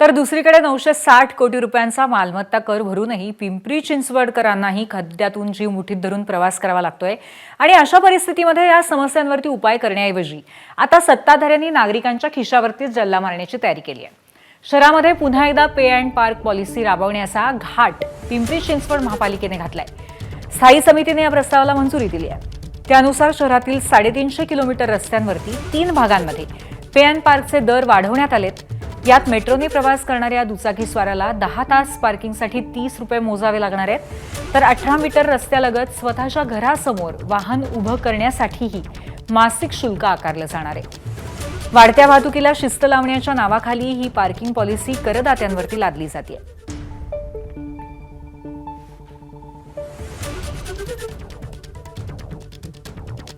तर दुसरीकडे 960 कोटी रुपयांचा मालमत्ता कर भरूनही पिंपरी चिंचवडकरांनाही खड्ड्यातून जीव मुठीत धरून प्रवास करावा लागतोय। आणि अशा परिस्थितीमध्ये या समस्यांवरती उपाय करण्याऐवजी आता सत्ताधाऱ्यांनी नागरिकांच्या खिशावरतीच जल्ला मारण्याची तयारी केली आहे। शहरामध्ये पुन्हा एकदा पे अँड पार्क पॉलिसी राबवण्याचा घाट पिंपरी चिंचवड महापालिकेने घातलाय। स्थायी समितीने या प्रस्तावाला मंजुरी दिली आहे। त्यानुसार शहरातील 350 किलोमीटर रस्त्यांवरती 3 भागांमध्ये पे अँड पार्कचे दर वाढवण्यात आलेत। यात मेट्रोने प्रवास करणाऱ्या दुचाकीस्वाराला 10 तास पार्किंगसाठी 30 रुपये मोजावे लागणार आहेत, तर 18 मीटर रस्त्यालगत स्वतःच्या घरासमोर वाहन उभं करण्यासाठीही मासिक शुल्क आकारलं जाणार आहे। वाढत्या वाहतुकीला शिस्त लावण्याच्या नावाखाली ही पार्किंग पॉलिसी करदात्यांवरती लादली जाते।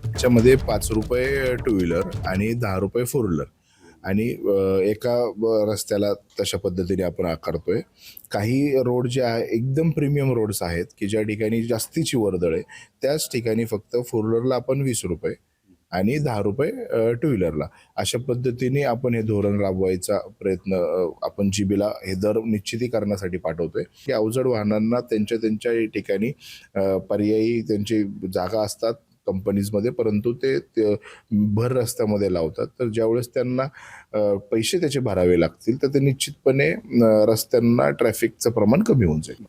त्याच्यामध्ये 5 रुपये टू व्हीलर आणि 10 रुपये फोर व्हीलर आणि एका रस्त्याला तशा पद्धतीने आपण आकारतोय। काही रोड जे आहे एकदम प्रीमियम रोड्स आहेत की ज्या ठिकाणी जास्तीची वर्दळ आहे, त्याच ठिकाणी फक्त फोर व्हीलरला आपण 20 रुपये आणि 10 रुपये टू व्हीलरला अशा पद्धतीने आपण हे धोरण राबवायचा प्रयत्न आपण जीबीला हे दर निश्चितीकरणासाठी पाठवतोय की अवजड वाहनांना त्यांच्या ठिकाणी पर्यायी त्यांची जागा असतात कंपनीजमध्ये, परंतु ते भर रस्त्यामध्ये लावतात। तर ज्यावेळेस त्यांना पैसे त्याचे भरावे लागतील तर ते निश्चितपणे रस्त्यांना ट्रॅफिकचं प्रमाण कमी होऊन जाईल।